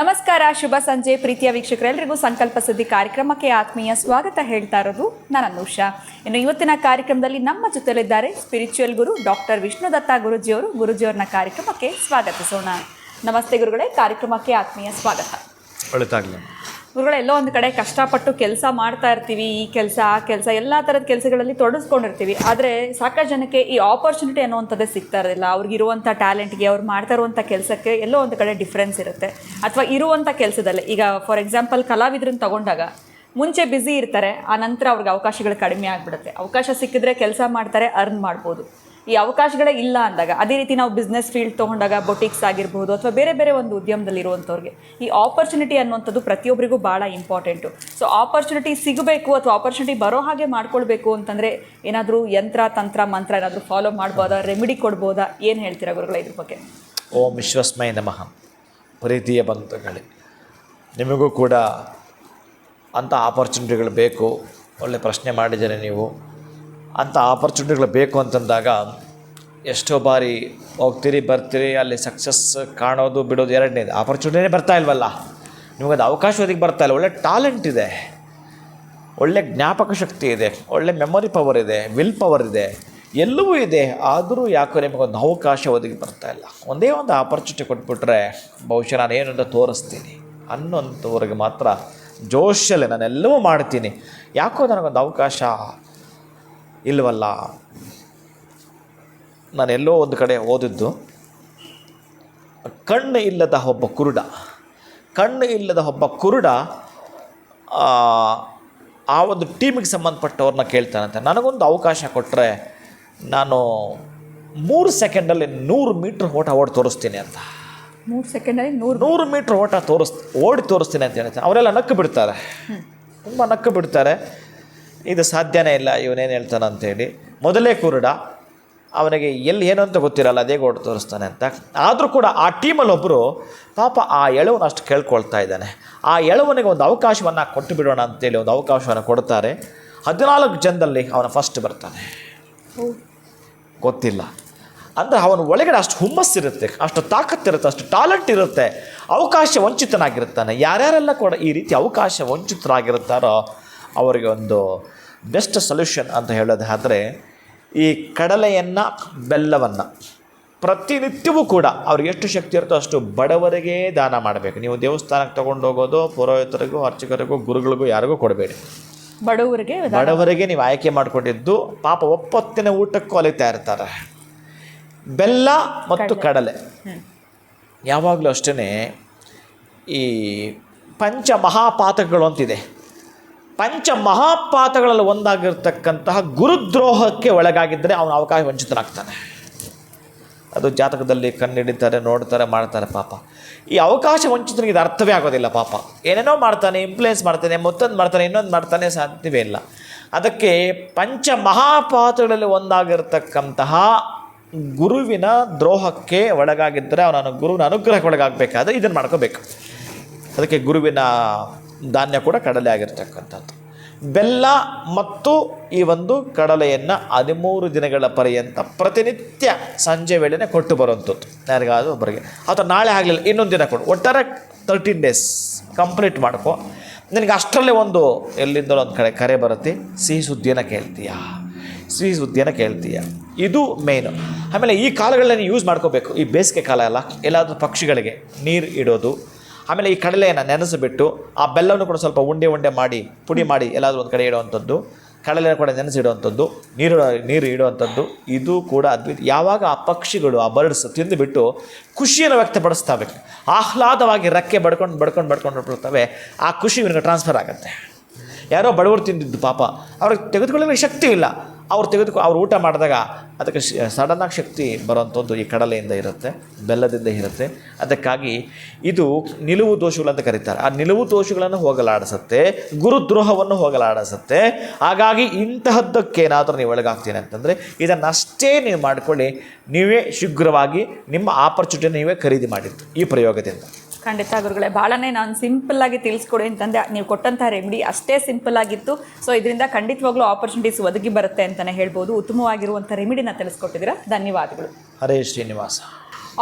ನಮಸ್ಕಾರ, ಶುಭ ಸಂಜೆ ಪ್ರೀತಿಯ ವೀಕ್ಷಕರೆಲ್ಲರಿಗೂ ಸಂಕಲ್ಪ ಸುದ್ದಿ ಕಾರ್ಯಕ್ರಮಕ್ಕೆ ಆತ್ಮೀಯ ಸ್ವಾಗತ ಹೇಳ್ತಾ ಇರೋದು ನಾನು ಅನುಷಾ. ಇನ್ನು ಇವತ್ತಿನ ಕಾರ್ಯಕ್ರಮದಲ್ಲಿ ನಮ್ಮ ಜೊತೆಲಿದ್ದಾರೆ ಸ್ಪಿರಿಚುವಲ್ ಗುರು ಡಾಕ್ಟರ್ ವಿಷ್ಣುದತ್ತ ಗುರುಜಿಯವ್ರನ್ನ ಕಾರ್ಯಕ್ರಮಕ್ಕೆ ಸ್ವಾಗತಿಸೋಣ. ನಮಸ್ತೆ ಗುರುಗಳೇ, ಕಾರ್ಯಕ್ರಮಕ್ಕೆ ಆತ್ಮೀಯ ಸ್ವಾಗತ. ಒಳ್ಳೆದಾಗಲಿ ಗುರುಗಳು. ಎಲ್ಲೋ ಒಂದು ಕಡೆ ಕಷ್ಟಪಟ್ಟು ಕೆಲಸ ಮಾಡ್ತಾ ಇರ್ತೀವಿ, ಈ ಕೆಲಸ ಆ ಕೆಲಸ ಎಲ್ಲ ಥರದ ಕೆಲಸಗಳಲ್ಲಿ ತೊಡಗಿಸ್ಕೊಂಡಿರ್ತೀವಿ. ಆದರೆ ಸಾಕಷ್ಟು ಜನಕ್ಕೆ ಈ ಆಪರ್ಚುನಿಟಿ ಅನ್ನುವಂಥದ್ದೇ ಸಿಗ್ತಾ ಇರೋದಿಲ್ಲ. ಅವ್ರಿಗಿರುವಂಥ ಟ್ಯಾಲೆಂಟ್ಗೆ, ಅವ್ರು ಮಾಡ್ತಾ ಇರುವಂಥ ಕೆಲಸಕ್ಕೆ ಎಲ್ಲೋ ಒಂದು ಕಡೆ ಡಿಫ್ರೆನ್ಸ್ ಇರುತ್ತೆ. ಅಥವಾ ಇರುವಂಥ ಕೆಲಸದಲ್ಲೇ ಈಗ ಫಾರ್ ಎಕ್ಸಾಂಪಲ್ ಕಲಾವಿದ್ರನ್ನ ತಗೊಂಡಾಗ ಮುಂಚೆ ಬ್ಯುಸಿ ಇರ್ತಾರೆ, ಆ ನಂತರ ಅವ್ರಿಗೆ ಅವಕಾಶಗಳು ಕಡಿಮೆ ಆಗಿಬಿಡುತ್ತೆ. ಅವಕಾಶ ಸಿಕ್ಕಿದ್ರೆ ಕೆಲಸ ಮಾಡ್ತಾರೆ, ಅರ್ನ್ ಮಾಡ್ಬೋದು. ಈ ಅವಕಾಶಗಳೇ ಇಲ್ಲ ಅಂದಾಗ, ಅದೇ ರೀತಿ ನಾವು ಬಿಸ್ನೆಸ್ ಫೀಲ್ಡ್ ತೊಗೊಂಡಾಗ ಬೊಟಿಕ್ಸ್ ಆಗಿರ್ಬೋದು ಅಥವಾ ಬೇರೆ ಬೇರೆ ಒಂದು ಉದ್ಯಮದಲ್ಲಿ ಇರುವಂಥವ್ರಿಗೆ ಈ ಆಪರ್ಚುನಿಟಿ ಅನ್ನುವಂಥದ್ದು ಪ್ರತಿಯೊಬ್ಬರಿಗೂ ಭಾಳ ಇಂಪಾರ್ಟೆಂಟು. ಸೊ ಆಪರ್ಚುನಿಟಿ ಸಿಗಬೇಕು ಅಥವಾ ಆಪರ್ಚುನಿಟಿ ಬರೋ ಹಾಗೆ ಮಾಡ್ಕೊಳ್ಬೇಕು ಅಂತಂದರೆ ಏನಾದರೂ ಯಂತ್ರ ತಂತ್ರ ಮಂತ್ರ ಏನಾದರೂ ಫಾಲೋ ಮಾಡ್ಬೋದಾ, ರೆಮಿಡಿ ಕೊಡ್ಬೋದಾ? ಏನು ಹೇಳ್ತೀರಾ ಗುರುಗಳ ಇದ್ರ ಬಗ್ಗೆ? ಓಂ ವಿಶ್ವಸ್ಮೈ ನಮಃ. ಪ್ರೀತಿಯ ಬಂಧುಗಳೇ, ನಿಮಗೂ ಕೂಡ ಅಂಥ ಆಪರ್ಚುನಿಟಿಗಳು ಬೇಕು. ಒಳ್ಳೆ ಪ್ರಶ್ನೆ ಮಾಡಿದ್ದೀರಿ ನೀವು. ಅಂಥ ಆಪರ್ಚುನಿಟಿಗಳು ಬೇಕು ಅಂತಂದಾಗ ಎಷ್ಟೋ ಬಾರಿ ಹೋಗ್ತೀರಿ ಬರ್ತೀರಿ, ಅಲ್ಲಿ ಸಕ್ಸಸ್ ಕಾಣೋದು ಬಿಡೋದು ಎರಡನೇದು. ಆಪರ್ಚುನಿಟಿನೇ ಬರ್ತಾ ಇಲ್ವಲ್ಲ, ನಿಮಗದು ಅವಕಾಶ ಒದಗಿ ಬರ್ತಾ ಇಲ್ಲ. ಒಳ್ಳೆ ಟ್ಯಾಲೆಂಟ್ ಇದೆ, ಒಳ್ಳೆ ಜ್ಞಾಪಕ ಶಕ್ತಿ ಇದೆ, ಒಳ್ಳೆ ಮೆಮೊರಿ ಪವರ್ ಇದೆ, ವಿಲ್ ಪವರ್ ಇದೆ, ಎಲ್ಲವೂ ಇದೆ. ಆದರೂ ಯಾಕೋ ನಿಮಗೊಂದು ಅವಕಾಶ ಒದಗಿ ಬರ್ತಾ ಇಲ್ಲ. ಒಂದೇ ಒಂದು ಆಪರ್ಚುನಿಟಿ ಕೊಟ್ಬಿಟ್ರೆ ಬಹುಶಃ ನಾನು ಏನು ಅಂತ ತೋರಿಸ್ತೀನಿ ಅನ್ನೋಂಥವ್ರಿಗೆ ಮಾತ್ರ ಜೋಶಲ್ಲೇ ನಾನೆಲ್ಲವೂ ಮಾಡ್ತೀನಿ. ಯಾಕೋ ನನಗೊಂದು ಅವಕಾಶ ಇಲ್ವಲ್ಲ. ನಾನೆಲ್ಲೋ ಒಂದು ಕಡೆ ಓದಿದ್ದು, ಕಣ್ಣು ಇಲ್ಲದ ಒಬ್ಬ ಕುರುಡ ಆ ಒಂದು ಟೀಮಿಗೆ ಸಂಬಂಧಪಟ್ಟವ್ರನ್ನ ಕೇಳ್ತಾನಂತೆ, ನನಗೊಂದು ಅವಕಾಶ ಕೊಟ್ಟರೆ ನಾನು 3 ಸೆಕೆಂಡಲ್ಲಿ 100 ಮೀಟ್ರ್ ಓಡಿ ತೋರಿಸ್ತೀನಿ ಅಂತ. 3 ಸೆಕೆಂಡಲ್ಲಿ 100 ಮೀಟ್ರ್ ಓಡಿ ತೋರಿಸ್ತೀನಿ ಅಂತ ಹೇಳ್ತಾರೆ. ಅವರೆಲ್ಲ ನಕ್ಕು ಬಿಡ್ತಾರೆ, ತುಂಬ ನಕ್ಕು ಬಿಡ್ತಾರೆ. ಇದು ಸಾಧ್ಯನೇ ಇಲ್ಲ, ಇವನೇನು ಹೇಳ್ತಾನೆ ಅಂಥೇಳಿ. ಮೊದಲೇ ಕುರುಡ, ಅವನಿಗೆ ಎಲ್ಲಿ ಏನು ಅಂತ ಗೊತ್ತಿರಲ್ಲ, ಅದೇ ಓಡಿ ತೋರಿಸ್ತಾನೆ ಅಂತ. ಆದರೂ ಕೂಡ ಆ ಟೀಮಲ್ಲಿ ಒಬ್ಬರು ಪಾಪ ಆ ಎಳವನ್ನ ಅಷ್ಟು ಕೇಳ್ಕೊಳ್ತಾ ಇದ್ದಾನೆ. ಆ ಎಳವನಿಗೆ ಒಂದು ಅವಕಾಶವನ್ನು ಕೊಟ್ಟು ಬಿಡೋಣ ಅಂತೇಳಿ ಒಂದು ಅವಕಾಶವನ್ನು ಕೊಡ್ತಾರೆ. 14 ಜನದಲ್ಲಿ ಅವನ ಫಸ್ಟ್ ಬರ್ತಾನೆ. ಗೊತ್ತಿಲ್ಲ ಅಂದರೆ ಅವನ ಒಳಗಡೆ ಅಷ್ಟು ಹುಮ್ಮಸ್ಸಿರುತ್ತೆ, ಅಷ್ಟು ತಾಕತ್ತಿರುತ್ತೆ, ಅಷ್ಟು ಟ್ಯಾಲೆಂಟ್ ಇರುತ್ತೆ. ಅವಕಾಶ ವಂಚಿತನಾಗಿರ್ತಾನೆ. ಯಾರ್ಯಾರೆಲ್ಲ ಕೂಡ ಈ ರೀತಿ ಅವಕಾಶ ವಂಚಿತರಾಗಿರ್ತಾರೋ ಅವರಿಗೆ ಒಂದು ಬೆಸ್ಟ್ ಸೊಲ್ಯೂಷನ್ ಅಂತ ಹೇಳೋದಾದರೆ, ಈ ಕಡಲೆಯನ್ನು ಬೆಲ್ಲವನ್ನು ಪ್ರತಿನಿತ್ಯವೂ ಕೂಡ ಅವ್ರಿಗೆ ಎಷ್ಟು ಶಕ್ತಿ ಇರುತ್ತೋ ಅಷ್ಟು ಬಡವರಿಗೆ ದಾನ ಮಾಡಬೇಕು. ನೀವು ದೇವಸ್ಥಾನಕ್ಕೆ ತೊಗೊಂಡು ಹೋಗೋದು ಪುರೋಹಿತರಿಗೂ, ಅರ್ಚಕರಿಗೂ, ಗುರುಗಳಿಗೂ ಯಾರಿಗೂ ಕೊಡಬೇಡಿ. ಬಡವರಿಗೆ ನೀವು ಆಯ್ಕೆ ಮಾಡಿಕೊಂಡಿದ್ದು. ಪಾಪ ಒಪ್ಪತ್ತಿನ ಊಟಕ್ಕೂ ಅಲಿತಾ ಇರ್ತಾರೆ. ಬೆಲ್ಲ ಮತ್ತು ಕಡಲೆ ಯಾವಾಗಲೂ ಅಷ್ಟೇ. ಈ ಪಂಚಮಹಾಪಾತಕಗಳು ಅಂತಿದೆ. ಪಂಚಮಹಾಪಾತಗಳಲ್ಲಿ ಒಂದಾಗಿರ್ತಕ್ಕಂತಹ ಗುರುದ್ರೋಹಕ್ಕೆ ಒಳಗಾಗಿದ್ದರೆ ಅವನ ಅವಕಾಶ ವಂಚಿತನಾಗ್ತಾನೆ. ಅದು ಜಾತಕದಲ್ಲಿ ಕಣ್ಣಿಡಿತಾರೆ, ನೋಡ್ತಾರೆ, ಮಾಡ್ತಾರೆ. ಪಾಪ ಈ ಅವಕಾಶ ವಂಚಿತನಿಗೆ ಇದು ಅರ್ಥವೇ ಆಗೋದಿಲ್ಲ. ಪಾಪ ಏನೇನೋ ಮಾಡ್ತಾನೆ, ಇನ್ಫ್ಲುಯೆನ್ಸ್ ಮಾಡ್ತಾನೆ, ಮತ್ತೊಂದು ಮಾಡ್ತಾನೆ, ಇನ್ನೊಂದು ಮಾಡ್ತಾನೆ, ಸಾಧ್ಯವೇ ಇಲ್ಲ. ಅದಕ್ಕೆ ಪಂಚಮಹಾಪಾತಗಳಲ್ಲಿ ಒಂದಾಗಿರ್ತಕ್ಕಂತಹ ಗುರುವಿನ ದ್ರೋಹಕ್ಕೆ ಒಳಗಾಗಿದ್ದರೆ ಅವನ ಗುರುವಿನ ಅನುಗ್ರಹಕ್ಕೆ ಒಳಗಾಗಬೇಕಾದ್ರೆ ಇದನ್ನು ಮಾಡ್ಕೋಬೇಕು. ಅದಕ್ಕೆ ಗುರುವಿನ ಧಾನ್ಯ ಕೂಡ ಕಡಲೆ ಆಗಿರ್ತಕ್ಕಂಥದ್ದು. ಬೆಲ್ಲ ಮತ್ತು ಈ ಒಂದು ಕಡಲೆಯನ್ನು 13 ದಿನಗಳ ಪರ್ಯಂತ ಪ್ರತಿನಿತ್ಯ ಸಂಜೆ ವೇಳೆನೇ ಕೊಟ್ಟು ಬರುವಂಥದ್ದು. ಯಾರಿಗಾದರೂ ಒಬ್ಬರಿಗೆ, ಅಥವಾ ನಾಳೆ ಆಗಲಿಲ್ಲ ಇನ್ನೊಂದು ದಿನ ಕೊಡು, ಒಟ್ಟಾರೆ 13 ಡೇಸ್ ಕಂಪ್ಲೀಟ್ ಮಾಡ್ಕೊ. ನಿನಗೆ ಅಷ್ಟರಲ್ಲೇ ಒಂದು ಎಲ್ಲಿಂದಲೋ ಒಂದು ಕಡೆ ಕರೆ ಬರುತ್ತೆ, ಸಿಹಿ ಸುದ್ದಿಯನ್ನು ಕೇಳ್ತೀಯ. ಇದು ಮೇನು. ಆಮೇಲೆ ಈ ಕಾಲಗಳನ್ನ ಯೂಸ್ ಮಾಡ್ಕೋಬೇಕು. ಈ ಬೇಸಿಗೆ ಕಾಲ ಎಲ್ಲ ಎಲ್ಲಾದರೂ ಪಕ್ಷಿಗಳಿಗೆ ನೀರು ಇಡೋದು. ಆಮೇಲೆ ಈ ಕಡಲೆಯನ್ನು ನೆನೆಸಿಬಿಟ್ಟು ಆ ಬೆಲ್ಲವನ್ನು ಕೂಡ ಸ್ವಲ್ಪ ಉಂಡೆ ಮಾಡಿ ಪುಡಿ ಮಾಡಿ ಎಲ್ಲಾದರೂ ಒಂದು ಕಡೆ ಇಡುವಂಥದ್ದು. ಕಡಲೆ ಕೂಡ ನೆನೆಸಿಡುವಂಥದ್ದು, ನೀರು ಇಡುವಂಥದ್ದು. ಇದು ಕೂಡ ಅದ್ಭುತ. ಯಾವಾಗ ಆ ಪಕ್ಷಿಗಳು, ಆ ಬರ್ಡ್ಸ್ ತಿಂದುಬಿಟ್ಟು ಖುಷಿಯನ್ನು ವ್ಯಕ್ತಪಡಿಸ್ತವೆ, ಆಹ್ಲಾದವಾಗಿ ರೆಕ್ಕೆ ಬಡ್ಕೊಂಡು ಆ ಖುಷಿ ಇವನಿಗೆ ಟ್ರಾನ್ಸ್ಫರ್ ಆಗುತ್ತೆ. ಯಾರೋ ಬಡವರು ತಿಂದಿದ್ದು ಪಾಪ ಅವ್ರಿಗೆ ತೆಗೆದುಕೊಳ್ಳೋಕ್ಕೆ ಶಕ್ತಿ ಇಲ್ಲ. ಅವ್ರು ಊಟ ಮಾಡಿದಾಗ ಅದಕ್ಕೆ ಸಡನ್ನಾಗಿ ಶಕ್ತಿ ಬರುವಂಥದ್ದು ಈ ಕಡಲೆಯಿಂದ ಇರುತ್ತೆ, ಬೆಲ್ಲದಿಂದ ಇರುತ್ತೆ. ಅದಕ್ಕಾಗಿ ಇದು ನಿಲುವು ದೋಷಗಳು ಅಂತ ಕರೀತಾರೆ. ಆ ನಿಲುವು ದೋಷಗಳನ್ನು ಹೋಗಲಾಡಿಸುತ್ತೆ, ಗುರುದ್ರೋಹವನ್ನು ಹೋಗಲಾಡಿಸುತ್ತೆ. ಹಾಗಾಗಿ ಇಂತಹದ್ದಕ್ಕೇನಾದರೂ ನೀವು ಒಳಗಾಗ್ತೀನಿ ಅಂತಂದರೆ ಇದನ್ನಷ್ಟೇ ನೀವು ಮಾಡಿಕೊಳ್ಳಿ. ನೀವೇ ಶೀಘ್ರವಾಗಿ ನಿಮ್ಮ ಆಪರ್ಚುನಿಟಿ ನೀವೇ ಖರೀದಿ ಮಾಡಿದ್ದು ಈ ಪ್ರಯೋಗದಿಂದ. ಖಂಡಿತ ಗುರುಗಳೇ, ಭಾಳನೇ ನಾನು ಸಿಂಪಲ್ಲಾಗಿ ತಿಳಿಸ್ಕೊಡಿ ಅಂತಂದೆ. ನೀವು ಕೊಟ್ಟಂಥ ರೆಮಿಡಿ ಅಷ್ಟೇ ಸಿಂಪಲ್ ಆಗಿತ್ತು. ಸೊ ಇದರಿಂದ ಖಂಡಿತವಾಗ್ಲೂ ಆಪರ್ಚುನಿಟೀಸ್ ಒದಗಿ ಬರುತ್ತೆ ಅಂತಲೇ ಹೇಳ್ಬೋದು. ಉತ್ತಮವಾಗಿರುವಂಥ ರೆಮಿಡಿನ ತಿಳಿಸ್ಕೊಟ್ಟಿದ್ದೀರಾ, ಧನ್ಯವಾದಗಳು. ಹರೇ ಶ್ರೀನಿವಾಸ.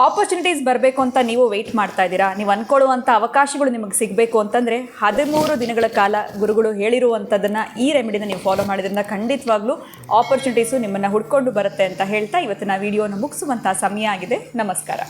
ಆಪರ್ಚುನಿಟೀಸ್ ಬರಬೇಕು ಅಂತ ನೀವು ವೆಯ್ಟ್ ಮಾಡ್ತಾ ಇದ್ದೀರಾ, ನೀವು ಅಂದ್ಕೊಳ್ಳುವಂಥ ಅವಕಾಶಗಳು ನಿಮಗೆ ಸಿಗಬೇಕು ಅಂತಂದರೆ 13 ದಿನಗಳ ಕಾಲ ಗುರುಗಳು ಹೇಳಿರುವಂಥದ್ದನ್ನು, ಈ ರೆಮಿಡಿನ ನೀವು ಫಾಲೋ ಮಾಡಿದ್ರಿಂದ ಖಂಡಿತವಾಗ್ಲೂ ಆಪರ್ಚುನಿಟೀಸು ನಿಮ್ಮನ್ನು ಹುಡ್ಕೊಂಡು ಬರುತ್ತೆ ಅಂತ ಹೇಳ್ತಾ ಇವತ್ತಿನ ವಿಡಿಯೋನ ಮುಗಿಸುವಂಥ ಸಮಯ ಆಗಿದೆ. ನಮಸ್ಕಾರ.